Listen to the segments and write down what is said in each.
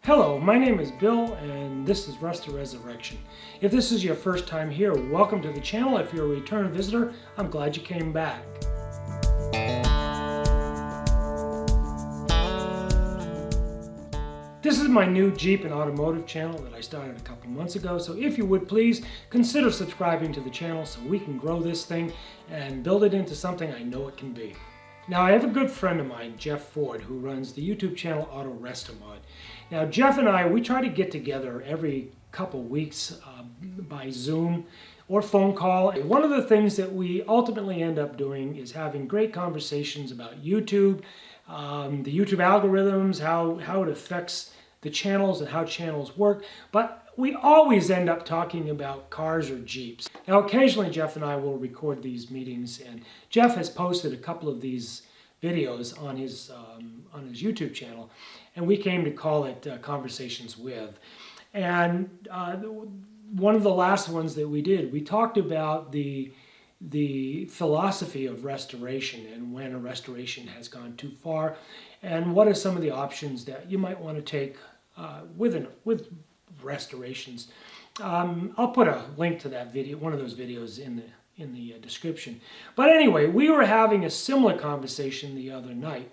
Hello, my name is Bill and this is Rust to Resurrection. If this is your first time here, welcome to the channel. If you're a return visitor, I'm glad you came back. This is my new Jeep and automotive channel that I started a couple months ago, so if you would please consider subscribing to the channel so we can grow this thing and build it into something I know it can be. Now, I have a good friend of mine, Jeff Ford, who runs the YouTube channel Auto Restomod. Now, Jeff and I, we try to get together every couple weeks by Zoom or phone call. One of the things that we ultimately end up doing is having great conversations about YouTube, the YouTube algorithms, how it affects the channels and how channels work. But we always end up talking about cars or Jeeps. Now, occasionally Jeff and I will record these meetings, and Jeff has posted a couple of these videos on his YouTube channel, and we came to call it Conversations With. And one of the last ones that we did, we talked about the philosophy of restoration and when a restoration has gone too far, and what are some of the options that you might want to take with restorations. I'll put a link to that video, one of those videos, in the description. But anyway, we were having a similar conversation the other night,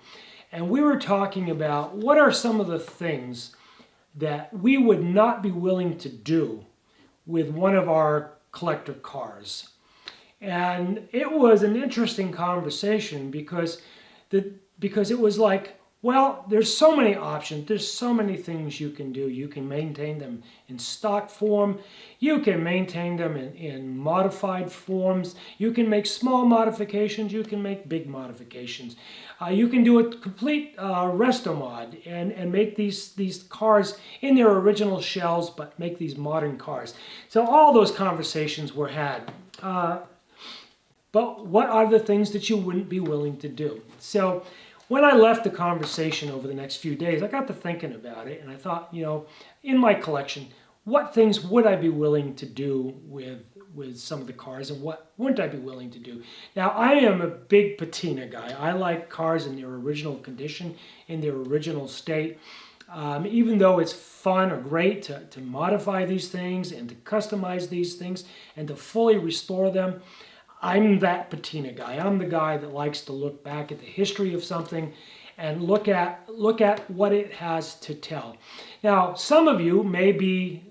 and we were talking about what are some of the things that we would not be willing to do with one of our collector cars. And it was an interesting conversation because it was like, well, there's so many options. There's so many things you can do. You can maintain them in stock form. You can maintain them in modified forms. You can make small modifications. You can make big modifications. You can do a complete resto mod and make these cars in their original shells, but make these modern cars. So all those conversations were had. But what are the things that you wouldn't be willing to do? So when I left the conversation over the next few days, I got to thinking about it, and I thought, in my collection, what things would I be willing to do with some of the cars, and what wouldn't I be willing to do? Now, I am a big patina guy. I like cars in their original condition, in their original state. Even though it's fun or great to modify these things and to customize these things and to fully restore them, I'm that patina guy. I'm the guy that likes to look back at the history of something and look at what it has to tell. Now, some of you may be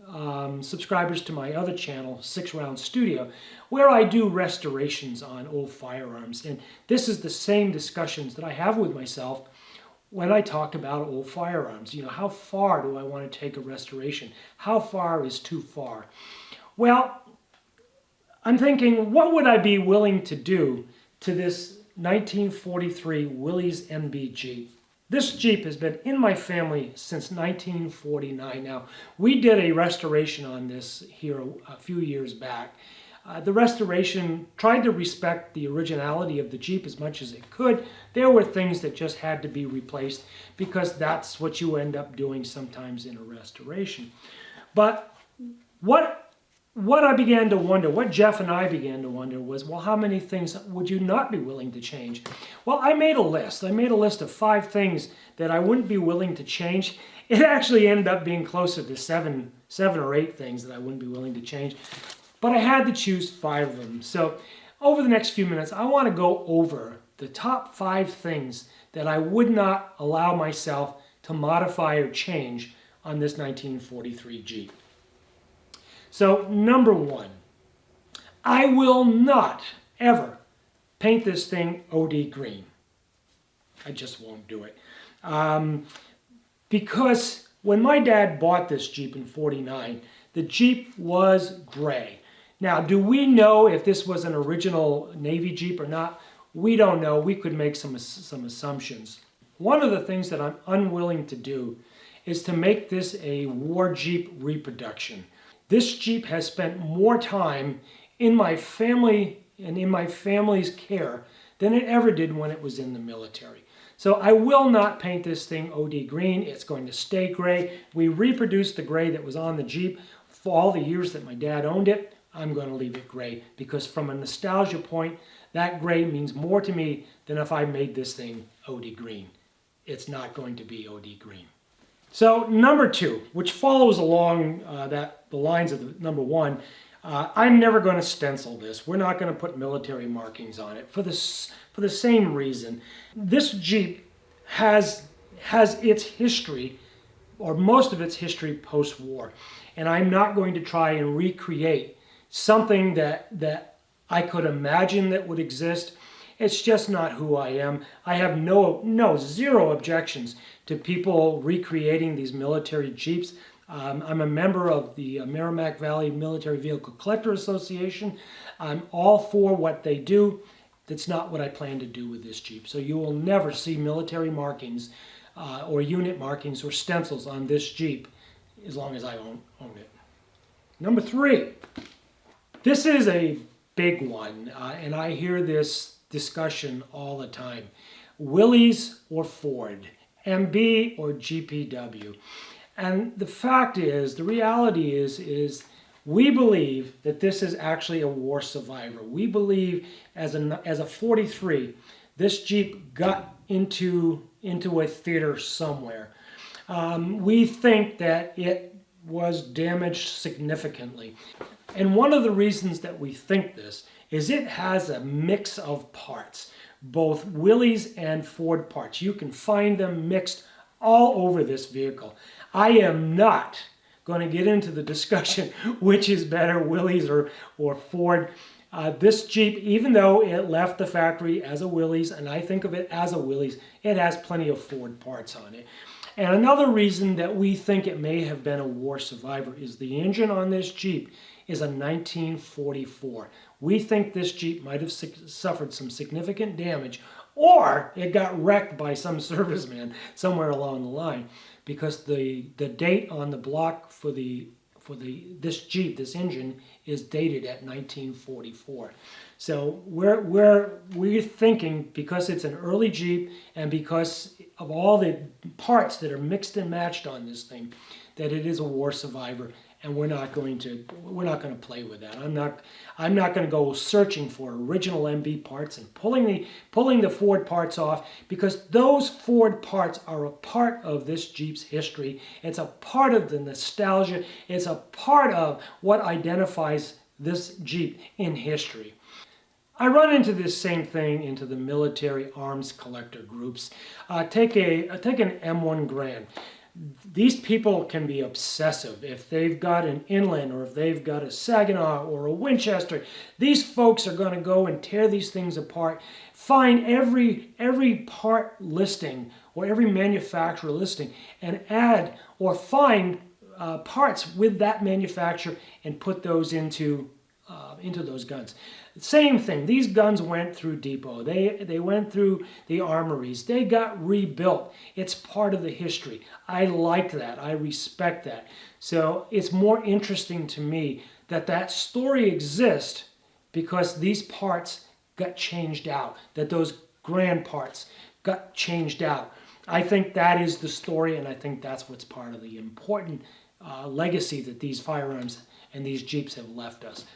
subscribers to my other channel, 6 Round Studio, where I do restorations on old firearms. And this is the same discussions that I have with myself when I talk about old firearms. How far do I want to take a restoration? How far is too far? Well, I'm thinking, what would I be willing to do to this 1943 Willys MB Jeep? This Jeep has been in my family since 1949. Now, we did a restoration on this here a few years back. The restoration tried to respect the originality of the Jeep as much as it could. There were things that just had to be replaced because that's what you end up doing sometimes in a restoration. But what I began to wonder, what Jeff and I began to wonder was, well, how many things would you not be willing to change? Well, I made a list. I made a list of 5 things that I wouldn't be willing to change. It actually ended up being closer to seven or 8 things that I wouldn't be willing to change. But I had to choose 5 of them. So over the next few minutes, I want to go over the top 5 things that I would not allow myself to modify or change on this 1943 Jeep. So, number 1, I will not ever paint this thing OD green. I just won't do it. Because when my dad bought this Jeep in '49, the Jeep was gray. Now, do we know if this was an original Navy Jeep or not? We don't know. We could make some assumptions. One of the things that I'm unwilling to do is to make this a war Jeep reproduction. This Jeep has spent more time in my family and in my family's care than it ever did when it was in the military. So I will not paint this thing OD green. It's going to stay gray. We reproduced the gray that was on the Jeep for all the years that my dad owned it. I'm going to leave it gray because from a nostalgia point, that gray means more to me than if I made this thing OD green. It's not going to be OD green. So number two, which follows along the lines of the number one, I'm never going to stencil this. We're not going to put military markings on it for the same reason. This Jeep has its history, or most of its history, post-war, and I'm not going to try and recreate something that I could imagine that would exist. It's just not who I am. I have zero objections to people recreating these military Jeeps. I'm a member of the Merrimack Valley Military Vehicle Collector Association. I'm all for what they do. That's not what I plan to do with this Jeep. So you will never see military markings or unit markings or stencils on this Jeep as long as I own it. Number three, this is a big one, and I hear this discussion all the time. Willys or Ford, MB or GPW. And the fact is, the reality is we believe that this is actually a war survivor. We believe as a 43, this Jeep got into a theater somewhere. We think that it was damaged significantly. And one of the reasons that we think this is it has a mix of parts, both Willys and Ford parts. You can find them mixed all over this vehicle. I am not going to get into the discussion which is better, Willys or Ford. This Jeep, even though it left the factory as a Willys, and I think of it as a Willys, it has plenty of Ford parts on it. And another reason that we think it may have been a war survivor is the engine on this Jeep is a 1944. We think this Jeep might have suffered some significant damage, or it got wrecked by some serviceman somewhere along the line, because the date on the block for this Jeep, this engine, is dated at 1944. So we're thinking, because it's an early Jeep and because of all the parts that are mixed and matched on this thing, that it is a war survivor, and we're not going to play with that. I'm not going to go searching for original MB parts and pulling the Ford parts off, because those Ford parts are a part of this Jeep's history. It's a part of the nostalgia. It's a part of what identifies this Jeep in history. I run into this same thing into the military arms collector groups. Take an M1 Garand. These people can be obsessive. If they've got an Inland, or if they've got a Saginaw or a Winchester, these folks are going to go and tear these things apart, find every part listing or every manufacturer listing, and add or find parts with that manufacturer and put those into those guns. Same thing. These guns went through depot. They went through the armories. They got rebuilt. It's part of the history. I like that. I respect that. So it's more interesting to me that story exists because these parts got changed out, that those Garand parts got changed out. I think that is the story, and I think that's what's part of the important legacy that these firearms and these Jeeps have left us.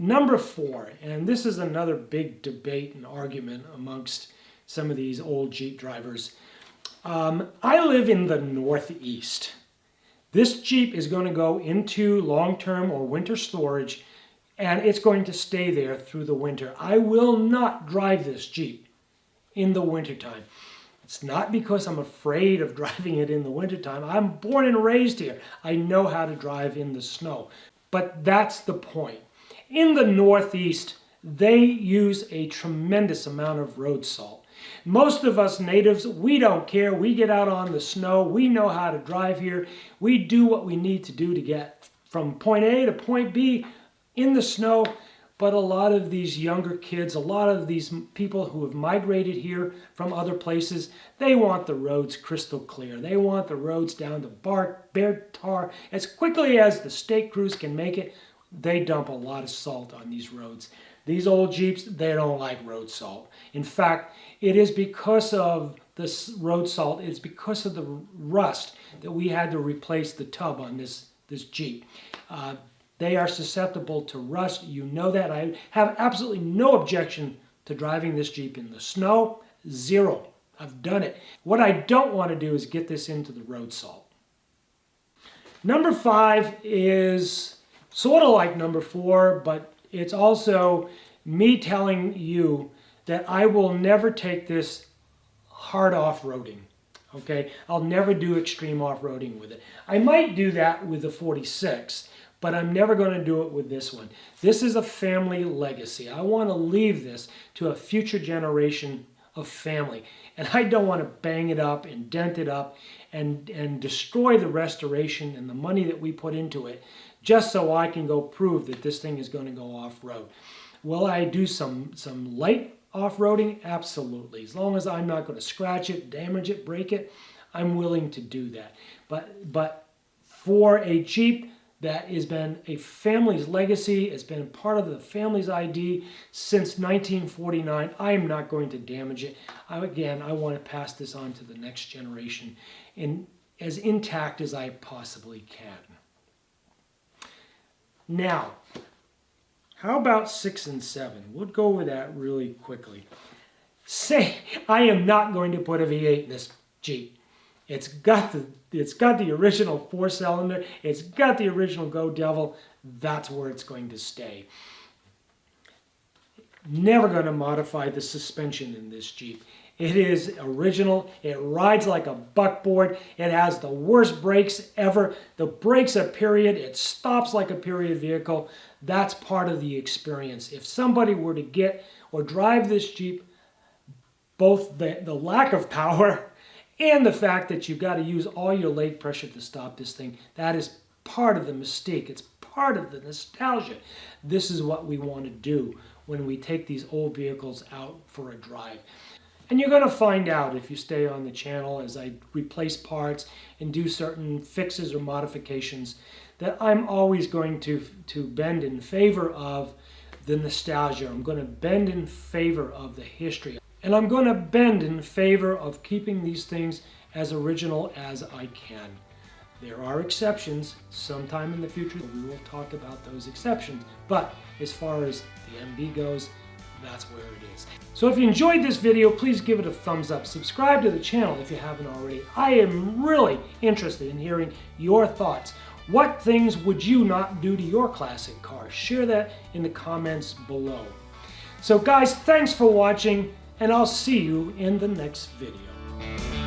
Number four, and this is another big debate and argument amongst some of these old Jeep drivers. I live in the Northeast. This Jeep is going to go into long-term or winter storage, and it's going to stay there through the winter. I will not drive this Jeep in the wintertime. It's not because I'm afraid of driving it in the wintertime. I'm born and raised here. I know how to drive in the snow. But that's the point. In the Northeast, they use a tremendous amount of road salt. Most of us natives, we don't care. We get out on the snow. We know how to drive here. We do what we need to do to get from point A to point B in the snow. But a lot of these younger kids, a lot of these people who have migrated here from other places, they want the roads crystal clear. They want the roads down to bare tar as quickly as the state crews can make it. They dump a lot of salt on these roads. These old Jeeps, they don't like road salt. In fact, it is because of this road salt, it's because of the rust that we had to replace the tub on this Jeep. They are susceptible to rust. You know that. I have absolutely no objection to driving this Jeep in the snow. Zero. I've done it. What I don't want to do is get this into the road salt. Number 5 is sort of like number 4, but it's also me telling you that I will never take this hard off-roading. Okay, I'll never do extreme off-roading with it. I might do that with the 46, but I'm never going to do it with this one. This is a family legacy. I want to leave this to a future generation of family. And I don't want to bang it up and dent it up and destroy the restoration and the money that we put into it just so I can go prove that this thing is going to go off-road. Will I do some light off-roading? Absolutely. As long as I'm not going to scratch it, damage it, break it, I'm willing to do that. But for a Jeep that has been a family's legacy, it's been part of the family's ID since 1949, I am not going to damage it. I want to pass this on to the next generation as intact as I possibly can. Now, how about 6 and 7? We'll go over that really quickly. Say, I am not going to put a V8 in this Jeep. It's got the original 4-cylinder. It's got the original Go Devil. That's where it's going to stay. Never going to modify the suspension in this Jeep. It is original. It rides like a buckboard. It has the worst brakes ever. The brakes are period. It stops like a period vehicle. That's part of the experience. If somebody were to get or drive this Jeep, both the lack of power and the fact that you've got to use all your leg pressure to stop this thing, that is part of the mystique. It's part of the nostalgia. This is what we want to do when we take these old vehicles out for a drive. And you're going to find out if you stay on the channel as I replace parts and do certain fixes or modifications that I'm always going to bend in favor of the nostalgia. I'm going to bend in favor of the history. And I'm going to bend in favor of keeping these things as original as I can. There are exceptions. Sometime in the future we will talk about those exceptions. But as far as the MB goes, that's where it is. So if you enjoyed this video, please give it a thumbs up. Subscribe to the channel if you haven't already. I am really interested in hearing your thoughts. What things would you not do to your classic car? Share that in the comments below. So guys, thanks for watching, and I'll see you in the next video.